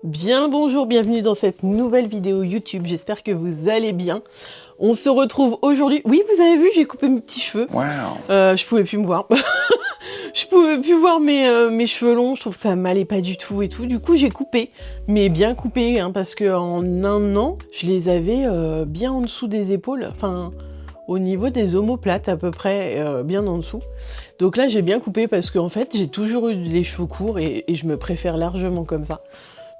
Bien le bonjour, bienvenue dans cette nouvelle vidéo YouTube, j'espère que vous allez bien. On se retrouve aujourd'hui, oui vous avez vu j'ai coupé mes petits cheveux, Wow. Je pouvais plus me voir, je pouvais plus voir mes cheveux longs, je trouve que ça m'allait pas du tout et tout, du coup j'ai coupé, mais bien coupé hein, parce que en un an je les avais bien en dessous des épaules, enfin au niveau des omoplates à peu près, bien en dessous. Donc là j'ai bien coupé parce qu'en fait j'ai toujours eu les cheveux courts et je me préfère largement comme ça.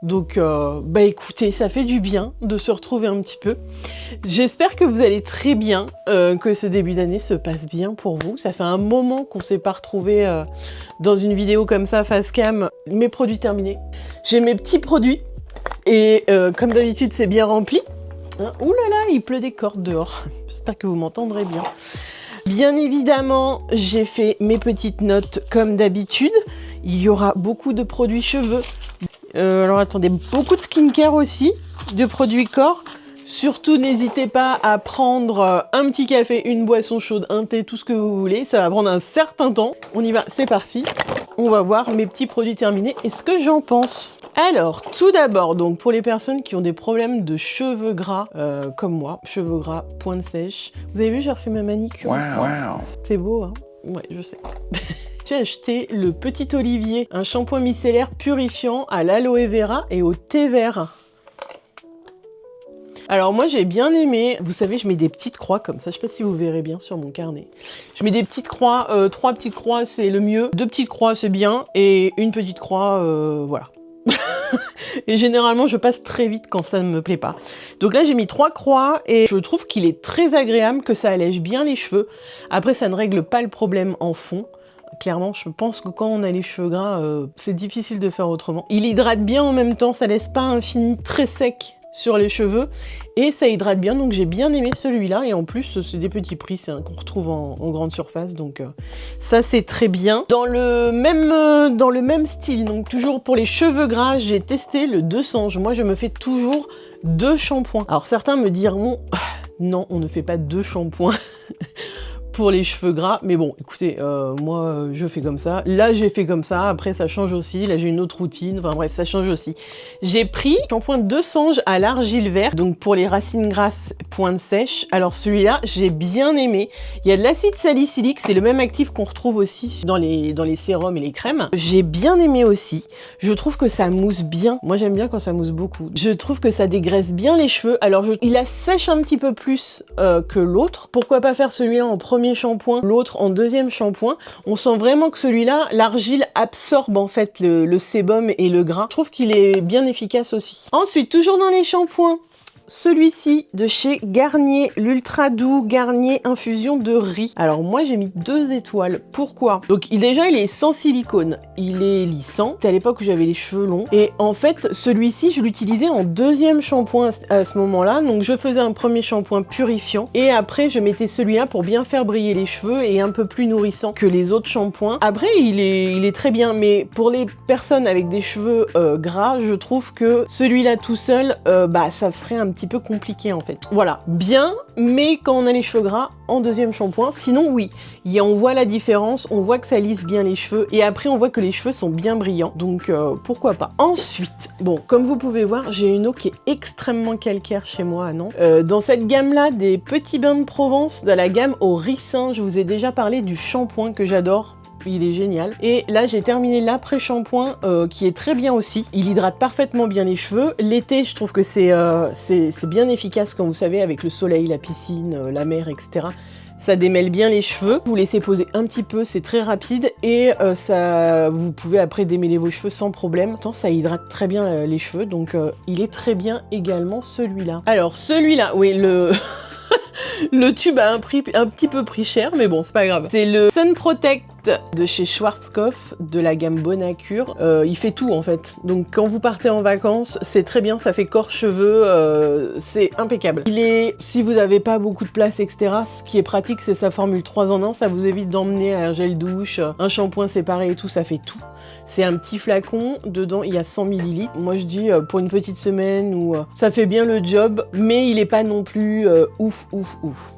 Donc, bah écoutez, ça fait du bien de se retrouver un petit peu. J'espère que vous allez très bien, que ce début d'année se passe bien pour vous. Ça fait un moment qu'on ne s'est pas retrouvé dans une vidéo comme ça, face cam. Mes produits terminés. J'ai mes petits produits et comme d'habitude, c'est bien rempli. Hein, ouh là là, il pleut des cordes dehors. J'espère que vous m'entendrez bien. Bien évidemment, j'ai fait mes petites notes comme d'habitude. Il y aura beaucoup de produits cheveux. Alors attendez, beaucoup de skincare aussi, de produits corps. Surtout n'hésitez pas à prendre un petit café, une boisson chaude, un thé, tout ce que vous voulez. Ça va prendre un certain temps. On y va, c'est parti. On va voir mes petits produits terminés et ce que j'en pense. Alors, tout d'abord, donc pour les personnes qui ont des problèmes de cheveux gras, comme moi, cheveux gras, pointe sèche. Vous avez vu, j'ai refait ma manicure. Wow. C'est beau, hein? Ouais, je sais. J'ai acheté le Petit Olivier, un shampoing micellaire purifiant à l'aloe vera et au thé vert. Alors moi j'ai bien aimé, vous savez je mets des petites croix comme ça, je sais pas si vous verrez bien sur mon carnet. Je mets des petites croix, 3 petites croix c'est le mieux, 2 petites croix c'est bien et une petite croix, voilà. Et généralement je passe très vite quand ça ne me plaît pas. Donc là j'ai mis 3 croix et je trouve qu'il est très agréable, que ça allège bien les cheveux. Après ça ne règle pas le problème en fond. Clairement, je pense que quand on a les cheveux gras, c'est difficile de faire autrement. Il hydrate bien en même temps, ça laisse pas un fini très sec sur les cheveux. Et ça hydrate bien, donc j'ai bien aimé celui-là. Et en plus, c'est des petits prix, c'est un qu'on retrouve en grande surface. Donc ça, c'est très bien. Dans le même style, donc toujours pour les cheveux gras, j'ai testé le 200. Moi, je me fais toujours 2 shampoings. Alors certains me diront, non, on ne fait pas 2 shampoings. Pour les cheveux gras, mais bon, écoutez, moi, je fais comme ça. Là, j'ai fait comme ça. Après, ça change aussi. Là, j'ai une autre routine. Enfin, bref, ça change aussi. J'ai pris shampoing de Sange à l'argile verte, donc pour les racines grasses, pointe sèche. Alors, celui-là, j'ai bien aimé. Il y a de l'acide salicylique. C'est le même actif qu'on retrouve aussi dans les sérums et les crèmes. J'ai bien aimé aussi. Je trouve que ça mousse bien. Moi, j'aime bien quand ça mousse beaucoup. Je trouve que ça dégraisse bien les cheveux. Alors, il assèche un petit peu plus que l'autre. Pourquoi pas faire celui-là en premier shampoing, l'autre en deuxième shampoing. On sent vraiment que celui-là, l'argile absorbe en fait le sébum et le gras. Je trouve qu'il est bien efficace aussi. Ensuite, toujours dans les shampoings, celui-ci de chez Garnier, l'Ultra Doux Garnier Infusion de riz. Alors moi j'ai mis 2 étoiles. Pourquoi? Donc déjà il est sans silicone, il est lissant. C'était à l'époque où j'avais les cheveux longs. Et en fait celui-ci je l'utilisais en deuxième shampoing à ce moment-là. Donc je faisais un premier shampoing purifiant et après je mettais celui-là pour bien faire briller les cheveux et un peu plus nourrissant que les autres shampoings. Après il est très bien, mais pour les personnes avec des cheveux gras, je trouve que celui-là tout seul, bah ça serait un petit peu compliqué en fait. Voilà, bien, mais quand on a les cheveux gras, en deuxième shampoing. Sinon oui, on voit la différence, on voit que ça lisse bien les cheveux et après on voit que les cheveux sont bien brillants, donc pourquoi pas. Ensuite, bon, comme vous pouvez voir, j'ai une eau qui est extrêmement calcaire chez moi à Nantes. Dans cette gamme-là, des petits bains de Provence, de la gamme au ricin, je vous ai déjà parlé du shampoing que j'adore. Il est génial. Et là, j'ai terminé l'après-shampoing qui est très bien aussi. Il hydrate parfaitement bien les cheveux. L'été, je trouve que c'est bien efficace quand vous savez, avec le soleil, la piscine, la mer, etc. Ça démêle bien les cheveux. Vous laissez poser un petit peu, c'est très rapide. Et vous pouvez après démêler vos cheveux sans problème. Tant ça hydrate très bien les cheveux. Donc, il est très bien également celui-là. Alors, celui-là, oui, le tube a un petit peu pris cher, mais bon, c'est pas grave. C'est le Sun Protect de chez Schwarzkopf, de la gamme Bonacure. Il fait tout en fait. Donc quand vous partez en vacances, c'est très bien, ça fait corps, cheveux, c'est impeccable. Il est, si vous n'avez pas beaucoup de place, etc., ce qui est pratique, c'est sa formule 3 en 1, ça vous évite d'emmener un gel douche, un shampoing séparé et tout, ça fait tout. C'est un petit flacon, dedans il y a 100 ml. Moi je dis pour une petite semaine, où ça fait bien le job, mais il est pas non plus ouf.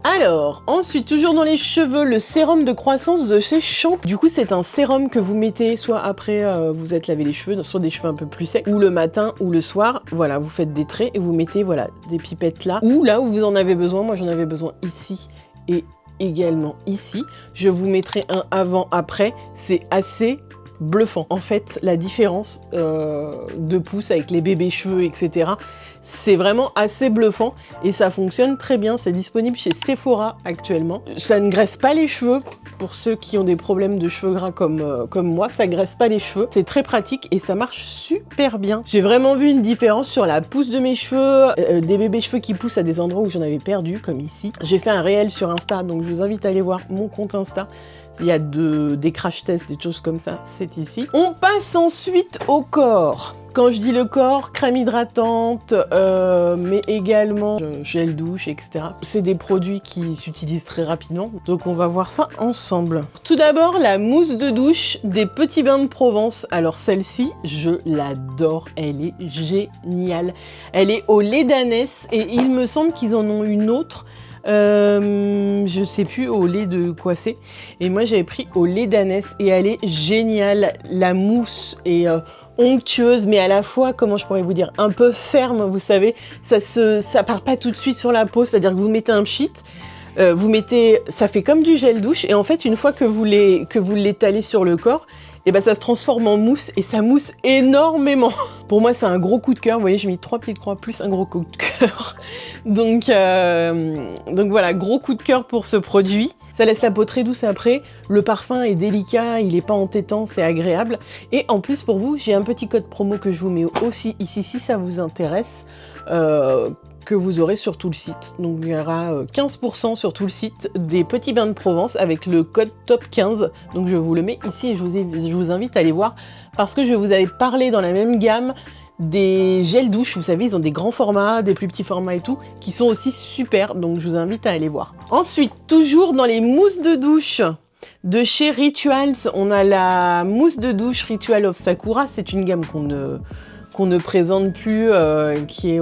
Alors, ensuite, toujours dans les cheveux, le sérum de croissance de chez Shampoo jour. Du coup, c'est un sérum que vous mettez soit après vous êtes lavé les cheveux, sur des cheveux un peu plus secs, ou le matin ou le soir. Voilà, vous faites des traits et vous mettez voilà des pipettes là, ou là où vous en avez besoin. Moi, j'en avais besoin ici et également ici. Je vous mettrai un avant-après. C'est assez bluffant. En fait, la différence de pouce avec les bébés cheveux, etc., c'est vraiment assez bluffant et ça fonctionne très bien. C'est disponible chez Sephora actuellement. Ça ne graisse pas les cheveux. Pour ceux qui ont des problèmes de cheveux gras comme moi, ça graisse pas les cheveux. C'est très pratique et ça marche super bien. J'ai vraiment vu une différence sur la pousse de mes cheveux, des bébés cheveux qui poussent à des endroits où j'en avais perdu, comme ici. J'ai fait un réel sur Insta, donc je vous invite à aller voir mon compte Insta. Il y a des crash tests, des choses comme ça, c'est ici. On passe ensuite au corps. Quand je dis le corps, crème hydratante, mais également gel douche, etc. C'est des produits qui s'utilisent très rapidement, donc on va voir ça ensemble. Tout d'abord, la mousse de douche des Petits Bains de Provence. Alors celle-ci, je l'adore, elle est géniale. Elle est au lait d'ânesse et il me semble qu'ils en ont une autre. Je sais plus au lait de quoi c'est. Et moi j'avais pris au lait d'ânesse et elle est géniale. La mousse est onctueuse, mais à la fois, comment je pourrais vous dire, un peu ferme, vous savez. Ça part pas tout de suite sur la peau, c'est-à-dire que vous mettez un pchit, vous mettez, ça fait comme du gel douche, et en fait, une fois que vous l'étalez sur le corps, et ben ça se transforme en mousse et ça mousse énormément. Pour moi, c'est un gros coup de cœur. Vous voyez, j'ai mis 3 petites croix plus un gros coup de cœur. Donc voilà, gros coup de cœur pour ce produit. Ça laisse la peau très douce après. Le parfum est délicat, il n'est pas entêtant, c'est agréable. Et en plus, pour vous, j'ai un petit code promo que je vous mets aussi ici si ça vous intéresse. Que vous aurez sur tout le site. Donc il y aura 15% sur tout le site des Petits Bains de Provence avec le code TOP15. Donc je vous le mets ici et je vous invite à aller voir parce que je vous avais parlé dans la même gamme des gels douche. Vous savez, ils ont des grands formats, des plus petits formats et tout, qui sont aussi super. Donc je vous invite à aller voir. Ensuite, toujours dans les mousses de douche de chez Rituals, on a la mousse de douche Ritual of Sakura. C'est une gamme qu'on ne présente plus, qui est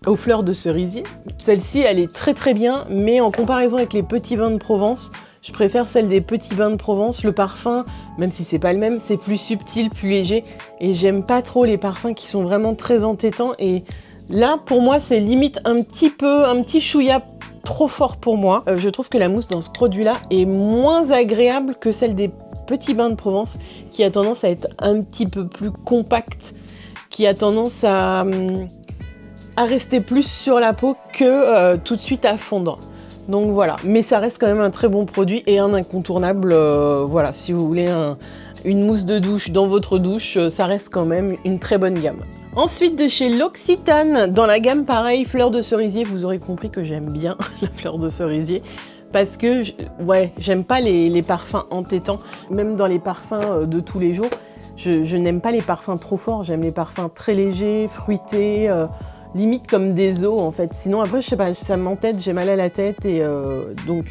aux fleurs de cerisier. Celle-ci, elle est très très bien, mais en comparaison avec les Petits Bains de Provence, je préfère celle des Petits Bains de Provence. Le parfum, même si c'est pas le même, c'est plus subtil, plus léger, et j'aime pas trop les parfums qui sont vraiment très entêtants, et là, pour moi, c'est limite un petit chouïa trop fort pour moi. Je trouve que la mousse dans ce produit-là est moins agréable que celle des Petits Bains de Provence, qui a tendance à être un petit peu plus compacte, qui a tendance à rester plus sur la peau que tout de suite à fondre. Donc voilà, mais ça reste quand même un très bon produit et un incontournable. Voilà, si vous voulez une mousse de douche dans votre douche, ça reste quand même une très bonne gamme. Ensuite, de chez L'Occitane, dans la gamme pareil, fleur de cerisier, vous aurez compris que j'aime bien la fleur de cerisier. Parce que, ouais, j'aime pas les parfums entêtants, même dans les parfums de tous les jours. Je n'aime pas les parfums trop forts, j'aime les parfums très légers, fruités, limite comme des os en fait. Sinon après, je sais pas, ça m'entête, j'ai mal à la tête et donc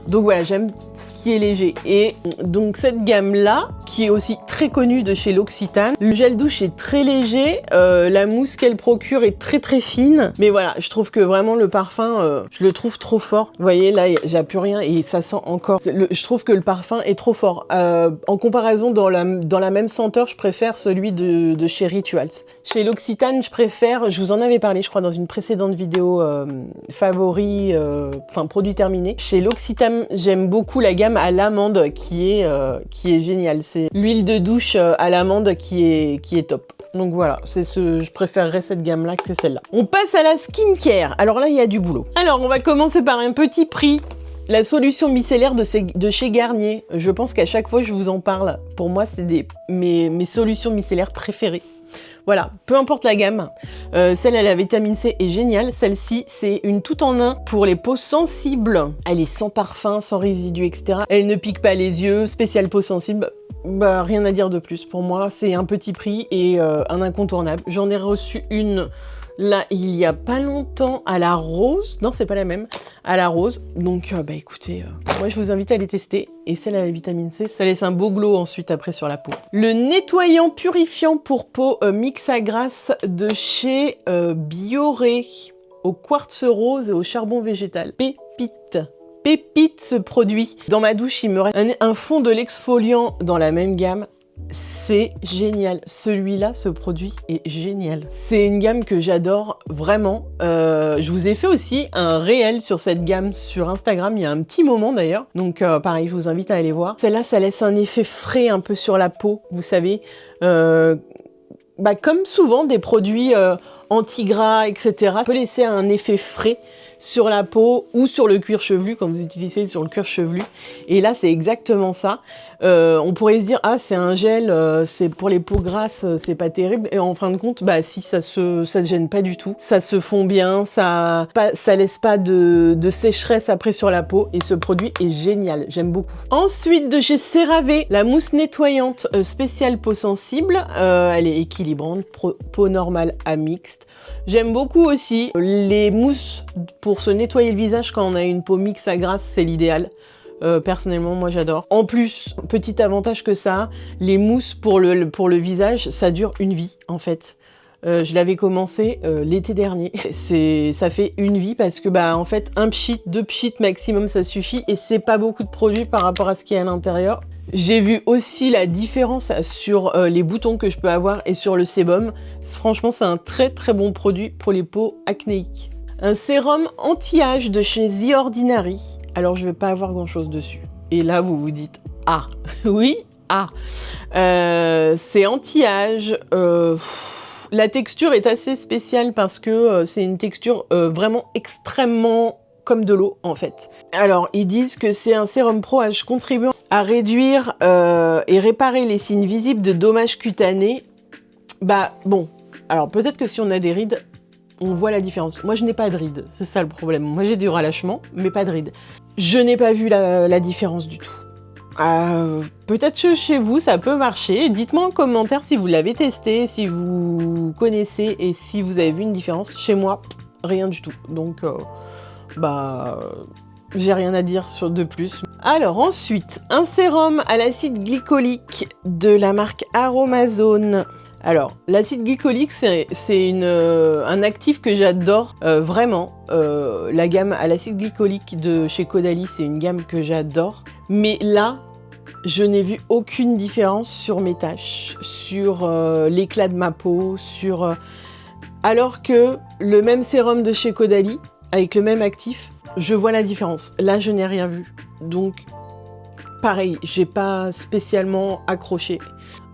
voilà, j'aime ce qui est léger. Et donc cette gamme-là, qui est aussi très connue de chez L'Occitane, le gel douche est très léger, la mousse qu'elle procure est très très fine. Mais voilà, je trouve que vraiment le parfum, je le trouve trop fort. Vous voyez, là, j'ai plus rien et ça sent encore. Je trouve que le parfum est trop fort. En comparaison, dans la même senteur, je préfère celui de chez Rituals. Chez L'Occitane, je préfère, je vous en avais parlé, je crois, dans une précédente vidéo favoris, enfin produit terminé. Chez L'Occitane, j'aime beaucoup la gamme à l'amande qui est géniale. C'est l'huile de douche à l'amande qui est top. Donc voilà, je préférerais cette gamme-là que celle-là. On passe à la skincare. Alors là, il y a du boulot. Alors, on va commencer par un petit prix. La solution micellaire de chez Garnier. Je pense qu'à chaque fois, je vous en parle. Pour moi, c'est mes solutions micellaires préférées. Voilà, peu importe la gamme. Celle à la vitamine C est géniale. Celle-ci, c'est une tout en un pour les peaux sensibles. Elle est sans parfum, sans résidus, etc. Elle ne pique pas les yeux. Spéciale peau sensible. Bah, rien à dire de plus. Pour moi, c'est un petit prix et un incontournable. J'en ai reçu une là, il y a pas longtemps, à la rose. Non, c'est pas la même. À la rose. Donc, bah écoutez, moi, je vous invite à les tester. Et celle à la vitamine C, ça laisse un beau glow ensuite après sur la peau. Le nettoyant purifiant pour peau mix à grasse de chez Bioré, au quartz rose et au charbon végétal. Pépite. pépite ce produit. Dans ma douche, il me reste un fond de l'exfoliant dans la même gamme. C'est génial. Celui-là, ce produit est génial. C'est une gamme que j'adore vraiment. Je vous ai fait aussi un réel sur cette gamme sur Instagram il y a un petit moment d'ailleurs. Donc pareil, je vous invite à aller voir. Celle-là, ça laisse un effet frais un peu sur la peau, vous savez. Comme souvent des produits anti-gras, etc. Ça peut laisser un effet frais sur la peau ou sur le cuir chevelu quand vous utilisez sur le cuir chevelu. Et là, c'est exactement ça. On pourrait se dire, ah, c'est un gel, c'est pour les peaux grasses, c'est pas terrible. Et en fin de compte, bah si, ça se gêne pas du tout. Ça se fond bien, ça laisse pas de sécheresse après sur la peau. Et ce produit est génial, j'aime beaucoup. Ensuite, de chez CeraVe, la mousse nettoyante spéciale peau sensible. Elle est équilibrante, peau normale à mixte. J'aime beaucoup aussi les mousses pour se nettoyer le visage quand on a une peau mixte à grasse, c'est l'idéal. Personnellement, moi j'adore. En plus, petit avantage que ça, les mousses pour le visage, ça dure une vie en fait. Je l'avais commencé l'été dernier. Ça fait une vie parce que en fait, un pchit, 2 pchits maximum, ça suffit et c'est pas beaucoup de produits par rapport à ce qu'il y a à l'intérieur. J'ai vu aussi la différence sur les boutons que je peux avoir et sur le sébum. Franchement, c'est un très très bon produit pour les peaux acnéiques. Un sérum anti-âge de chez The Ordinary. Alors, je vais pas avoir grand chose dessus. Et là, vous vous dites, ah, oui, ah. C'est anti-âge. La texture est assez spéciale parce que c'est une texture vraiment extrêmement comme de l'eau en fait. Alors ils disent que c'est un sérum pro-âge contribuant à réduire et réparer les signes visibles de dommages cutanés. Bon, alors peut-être que si on a des rides, on voit la différence. Moi je n'ai pas de rides, c'est ça le problème. Moi j'ai du relâchement, mais pas de rides. Je n'ai pas vu la différence du tout. Peut-être que chez vous ça peut marcher. Dites-moi en commentaire si vous l'avez testé, si vous connaissez et si vous avez vu une différence. Chez moi, rien du tout. Donc j'ai rien à dire de plus. Alors ensuite, un sérum à l'acide glycolique de la marque Aromazone. Alors, l'acide glycolique, c'est un actif que j'adore vraiment. La gamme à l'acide glycolique de chez Caudalie, c'est une gamme que j'adore. Mais là, je n'ai vu aucune différence sur mes taches, sur l'éclat de ma peau, alors que le même sérum de chez Caudalie, avec le même actif, je vois la différence. Là, je n'ai rien vu. Donc, pareil, j'ai pas spécialement accroché.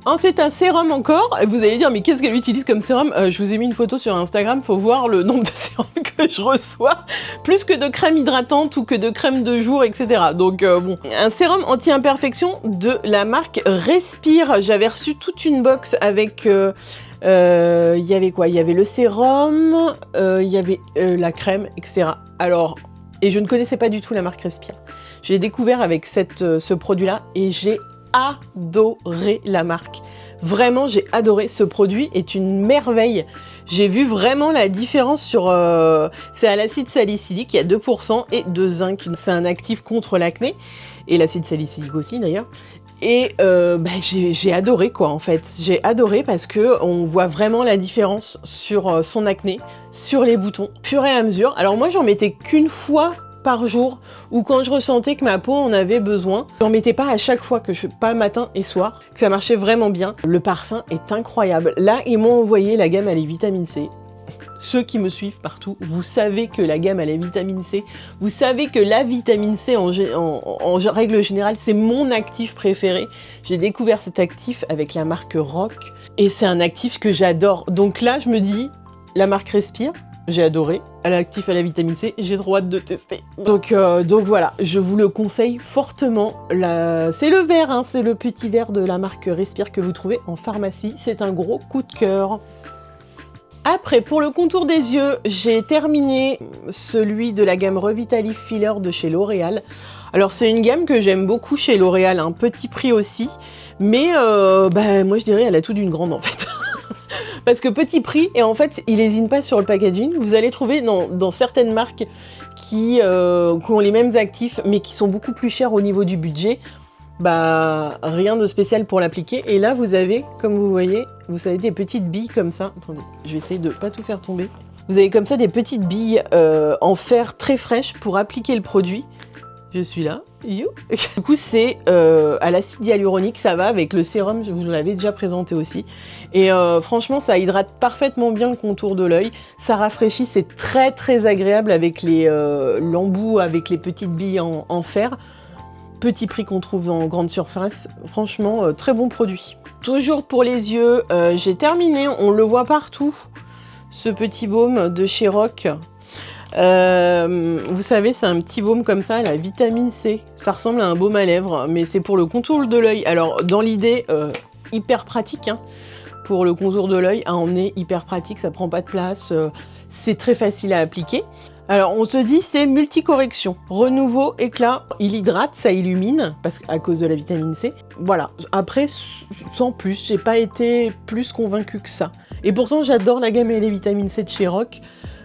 Ensuite, un sérum encore. Et vous allez dire, mais qu'est-ce qu'elle utilise comme sérum? Je vous ai mis une photo sur Instagram, faut voir le nombre de sérums que je reçois. Plus que de crème hydratante ou que de crème de jour, etc. Donc, bon. Un sérum anti-imperfection de la marque Respire. J'avais reçu toute une box avec... il y avait quoi? Il y avait le sérum, il y avait la crème, etc. Alors, et je ne connaissais pas du tout la marque Respire. J'ai découvert avec ce produit-là et j'ai adoré la marque. Vraiment, j'ai adoré. Ce produit est une merveille. J'ai vu vraiment la différence sur... c'est à l'acide salicylique, il y a 2% et de zinc. C'est un actif contre l'acné. Et l'acide salicylique aussi d'ailleurs. Et j'ai adoré quoi en fait. J'ai adoré parce que on voit vraiment la différence sur son acné, sur les boutons, au fur et à mesure. Alors moi j'en mettais qu'une fois par jour ou quand je ressentais que ma peau en avait besoin. J'en mettais pas à chaque fois, pas matin et soir, que ça marchait vraiment bien. Le parfum est incroyable. Là ils m'ont envoyé la gamme à les vitamines C. Ceux qui me suivent partout, vous savez que la gamme à la vitamine C, vous savez que la vitamine C en règle générale, c'est mon actif préféré. J'ai découvert cet actif avec la marque Rock et c'est un actif que j'adore. Donc là, je me dis, la marque Respire, j'ai adoré. L'actif à la vitamine C, j'ai trop hâte de tester. Donc voilà, je vous le conseille fortement. C'est le verre, hein, c'est le petit verre de la marque Respire que vous trouvez en pharmacie. C'est un gros coup de cœur. Après, pour le contour des yeux, j'ai terminé celui de la gamme Revitalif Filler de chez L'Oréal. Alors, c'est une gamme que j'aime beaucoup chez L'Oréal, un petit prix aussi, mais moi je dirais elle a tout d'une grande en fait. Parce que petit prix, et en fait, il n'hésite pas sur le packaging. Vous allez trouver dans certaines marques qui ont les mêmes actifs, mais qui sont beaucoup plus chers au niveau du budget. Rien de spécial pour l'appliquer. Et là, vous avez, comme vous voyez, vous avez des petites billes comme ça. Attendez, je vais essayer de pas tout faire tomber. Vous avez comme ça des petites billes en fer très fraîches pour appliquer le produit. Je suis là. You. Du coup, c'est à l'acide hyaluronique, ça va avec le sérum, je vous l'avais déjà présenté aussi. Et franchement, ça hydrate parfaitement bien le contour de l'œil. Ça rafraîchit, c'est très très agréable avec l'embout, avec les petites billes en fer. Petit prix qu'on trouve en grande surface. Franchement, très bon produit. Toujours pour les yeux, j'ai terminé, on le voit partout, ce petit baume de chez Rock. Vous savez, c'est un petit baume comme ça, la vitamine C. Ça ressemble à un baume à lèvres, mais c'est pour le contour de l'œil. Alors, dans l'idée, hyper pratique, hein, pour le contour de l'œil, à emmener, hyper pratique, ça prend pas de place, c'est très facile à appliquer. Alors, on se dit, c'est multicorrection. Renouveau, éclat, il hydrate, ça illumine, parce qu'à cause de la vitamine C. Voilà. Après, sans plus, j'ai pas été plus convaincue que ça. Et pourtant, j'adore la gamme et les vitamines C de chez Rock,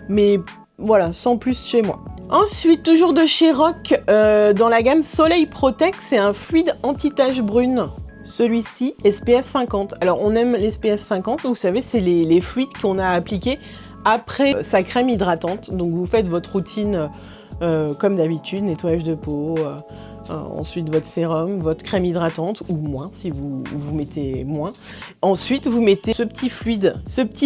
mais voilà, sans plus chez moi. Ensuite, toujours de chez Rock, dans la gamme Soleil Protect, c'est un fluide anti-tache brune. Celui-ci, SPF 50. Alors, on aime les SPF 50, vous savez, c'est les fluides qu'on a appliqués après sa crème hydratante. Donc, vous faites votre routine comme d'habitude, nettoyage de peau, ensuite votre sérum, votre crème hydratante, ou moins, si vous mettez moins. Ensuite, vous mettez ce petit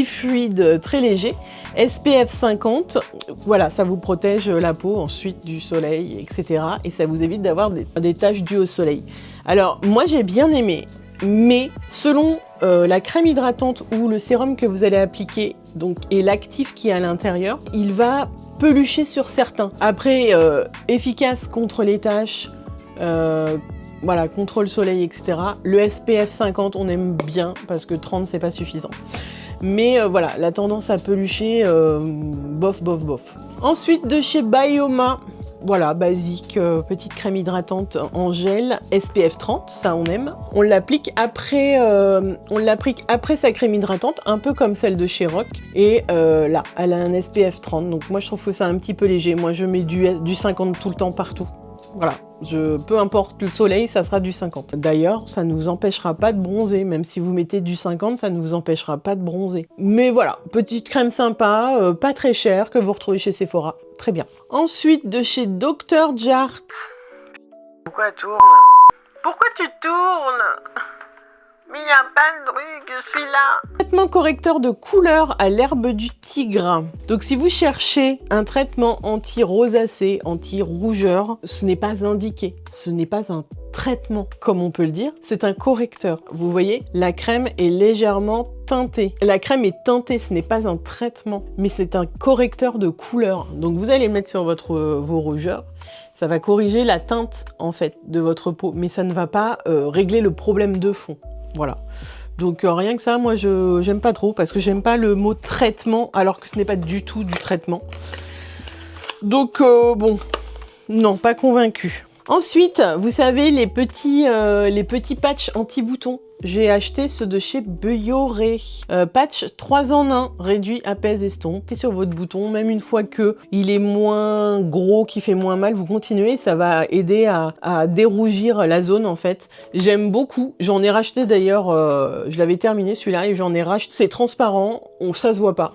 fluide très léger, SPF 50. Voilà, ça vous protège la peau ensuite du soleil, etc. Et ça vous évite d'avoir des taches dues au soleil. Alors, moi, j'ai bien aimé, mais selon la crème hydratante ou le sérum que vous allez appliquer, donc, et l'actif qui est à l'intérieur, il va pelucher sur certains. Après, efficace contre les taches, voilà, contre le soleil, etc. Le SPF 50, on aime bien, parce que 30, c'est pas suffisant. Mais voilà, la tendance à pelucher, bof, bof, bof. Ensuite, de chez Bioma, voilà, basique, petite crème hydratante en gel, SPF 30, ça on aime. On l'applique après sa crème hydratante, un peu comme celle de chez Rock. Et là, elle a un SPF 30, donc moi je trouve que c'est un petit peu léger. Moi je mets du 50 tout le temps partout. Voilà, peu importe le soleil, ça sera du 50. D'ailleurs, ça ne vous empêchera pas de bronzer, même si vous mettez du 50, ça ne vous empêchera pas de bronzer. Mais voilà, petite crème sympa, pas très chère, que vous retrouvez chez Sephora. Très bien. Ensuite, de chez Dr. Jart. Pourquoi elle tourne? Pourquoi tu tournes? Mais il n'y a pas de truc, je suis là. Traitement correcteur de couleur à l'herbe du tigre. Donc si vous cherchez un traitement anti-rosacée, anti-rougeur, ce n'est pas indiqué. Ce n'est pas un traitement, comme on peut le dire. C'est un correcteur. Vous voyez, la crème est légèrement teintée. La crème est teintée, ce n'est pas un traitement, mais c'est un correcteur de couleur. Donc vous allez le mettre sur vos rougeurs. Ça va corriger la teinte, en fait, de votre peau, mais ça ne va pas régler le problème de fond. Voilà. Donc rien que ça, moi j'aime pas trop parce que j'aime pas le mot traitement alors que ce n'est pas du tout du traitement. Donc bon, non, pas convaincu. Ensuite, vous savez, les petits patchs anti-boutons. J'ai acheté ceux de chez Bioré. Patch 3 en 1, réduit, apaise, estompe. Et sur votre bouton, même une fois que il est moins gros, qui fait moins mal, vous continuez, ça va aider à dérougir la zone en fait. J'aime beaucoup, j'en ai racheté d'ailleurs, je l'avais terminé celui-là et j'en ai racheté. C'est transparent, ça se voit pas.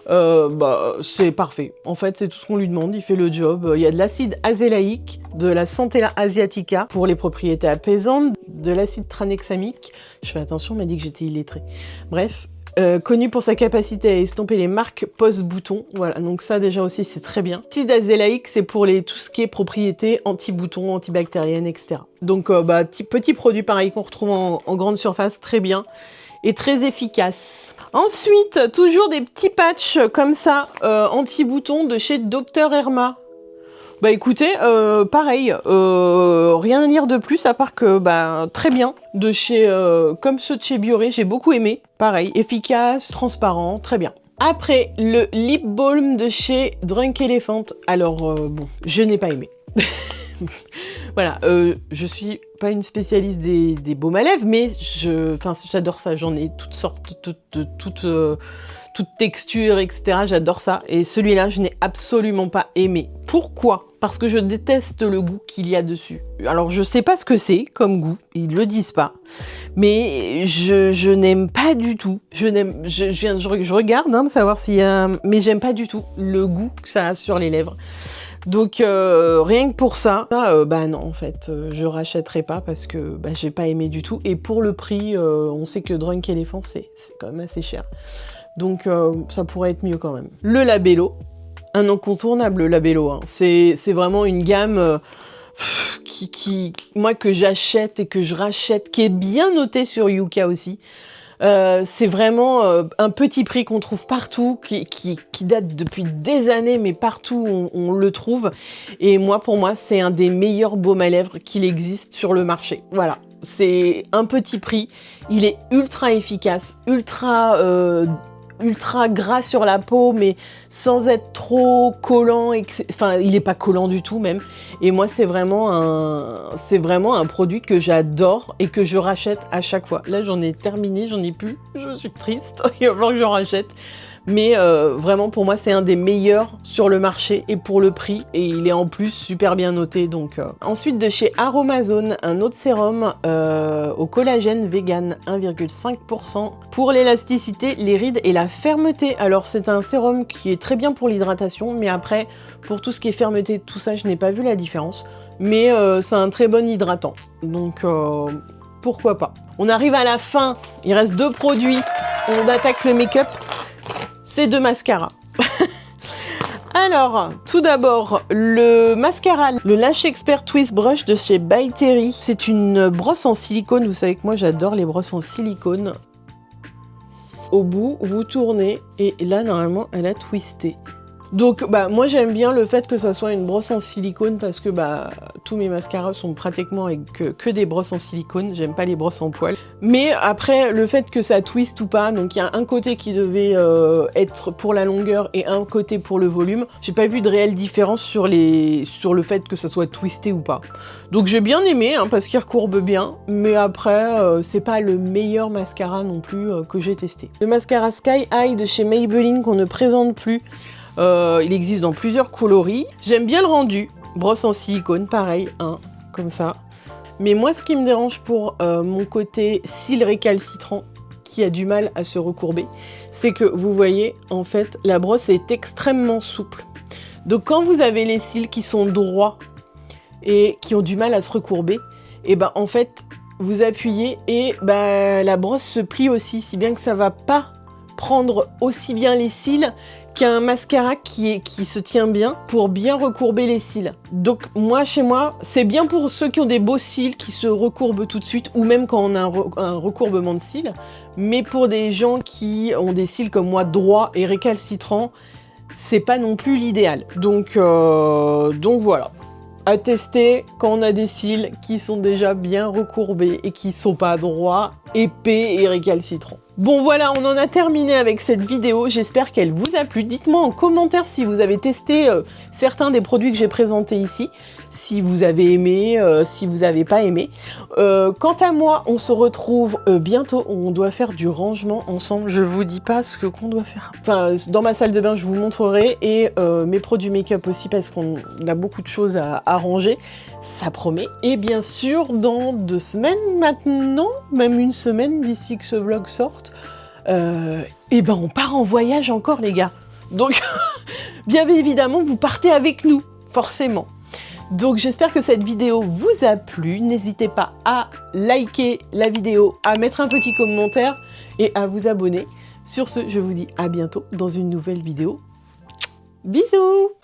C'est parfait. En fait, c'est tout ce qu'on lui demande, il fait le job. Il y a de l'acide azélaïque, de la Centella asiatica pour les propriétés apaisantes, de l'acide tranexamique. Je fais attention, on m'a dit que j'étais illettrée. Bref, connu pour sa capacité à estomper les marques post-boutons. Voilà, donc ça déjà aussi c'est très bien. L'acide azélaïque, c'est pour tout ce qui est propriétés anti-boutons, antibactériennes, etc. Donc petit produit pareil qu'on retrouve en grande surface, très bien et très efficace. Ensuite, toujours des petits patchs comme ça, anti-boutons de chez Dr. Herma. Bah écoutez, pareil, rien à dire de plus à part que très bien, de chez comme ceux de chez Bioré, j'ai beaucoup aimé, pareil, efficace, transparent, très bien. Après, le lip balm de chez Drunk Elephant, alors bon, je n'ai pas aimé. Voilà, je suis pas une spécialiste des baumes à lèvres, mais j'adore ça, j'en ai toutes sortes, toute texture, etc. J'adore ça. Et celui-là, je n'ai absolument pas aimé. Pourquoi? Parce que je déteste le goût qu'il y a dessus. Alors, je sais pas ce que c'est comme goût. Ils le disent pas. Mais je n'aime pas du tout. Je regarde, pour savoir s'il y a... Mais j'aime pas du tout le goût que ça a sur les lèvres. Donc rien que pour ça, bah non en fait, je rachèterai pas parce que bah, j'ai pas aimé du tout. Et pour le prix, on sait que Drunk Elephant c'est quand même assez cher. Donc ça pourrait être mieux quand même. Le Labello, un incontournable le Labello. Hein. C'est vraiment une gamme moi que j'achète et que je rachète, qui est bien notée sur Yuka aussi. C'est vraiment un petit prix qu'on trouve partout, qui date depuis des années, mais partout on le trouve. Et pour moi, c'est un des meilleurs baumes à lèvres qu'il existe sur le marché. Voilà, c'est un petit prix, il est ultra efficace, ultra gras sur la peau, mais sans être trop collant. Enfin, il n'est pas collant du tout même. Et moi, c'est vraiment un produit que j'adore et que je rachète à chaque fois. Là, j'en ai terminé, j'en ai plus. Je suis triste. Il va falloir que je rachète. Mais vraiment, pour moi, c'est un des meilleurs sur le marché et pour le prix. Et il est en plus super bien noté. Donc, ensuite, de chez Aromazone, un autre sérum au collagène vegan 1,5% pour l'élasticité, les rides et la fermeté. Alors, c'est un sérum qui est très bien pour l'hydratation. Mais après, pour tout ce qui est fermeté, tout ça, je n'ai pas vu la différence. Mais c'est un très bon hydratant. Donc, pourquoi pas. On arrive à la fin. Il reste 2 produits. On attaque le make-up. C'est 2 mascaras. Alors, tout d'abord, le mascara, le Lash Expert Twist Brush de chez By Terry. C'est une brosse en silicone. Vous savez que moi, j'adore les brosses en silicone. Au bout, vous tournez et là, normalement, elle a twisté. Donc, bah, moi, j'aime bien le fait que ça soit une brosse en silicone parce que bah, tous mes mascaras sont pratiquement avec que des brosses en silicone. J'aime pas les brosses en poil. Mais après, le fait que ça twiste ou pas, donc il y a un côté qui devait être pour la longueur et un côté pour le volume. J'ai pas vu de réelle différence sur le fait que ça soit twisté ou pas. Donc j'ai bien aimé hein, parce qu'il recourbe bien. Mais après, c'est pas le meilleur mascara non plus que j'ai testé. Le mascara Sky High de chez Maybelline qu'on ne présente plus. Il existe dans plusieurs coloris. J'aime bien le rendu. Brosse en silicone, pareil, hein, comme ça. Mais moi, ce qui me dérange pour mon côté cils récalcitrant, qui a du mal à se recourber, c'est que vous voyez, en fait, la brosse est extrêmement souple. Donc quand vous avez les cils qui sont droits et qui ont du mal à se recourber, et ben en fait, vous appuyez et bah, la brosse se plie aussi, si bien que ça va pas prendre aussi bien les cils qu'un mascara qui se tient bien pour bien recourber les cils. Donc moi, chez moi, c'est bien pour ceux qui ont des beaux cils qui se recourbent tout de suite ou même quand on a un recourbement de cils. Mais pour des gens qui ont des cils comme moi droits et récalcitrants, c'est pas non plus l'idéal. Donc voilà. À tester quand on a des cils qui sont déjà bien recourbés et qui sont pas droits, épais et récalcitrants. Bon voilà, on en a terminé avec cette vidéo, j'espère qu'elle vous a plu. Dites-moi en commentaire si vous avez testé certains des produits que j'ai présentés ici, si vous avez aimé, si vous n'avez pas aimé. Quant à moi, on se retrouve bientôt, on doit faire du rangement ensemble, je vous dis pas ce qu'on doit faire. Enfin, dans ma salle de bain, je vous montrerai, et mes produits make-up aussi, parce qu'on a beaucoup de choses à ranger, ça promet. Et bien sûr, dans 2 semaines maintenant, même 1 semaine d'ici que ce vlog sorte, et ben on part en voyage encore les gars. Donc bien évidemment vous partez avec nous, forcément. Donc j'espère que cette vidéo vous a plu. N'hésitez pas à liker la vidéo, à mettre un petit commentaire et à vous abonner. Sur ce, je vous dis à bientôt dans une nouvelle vidéo. Bisous!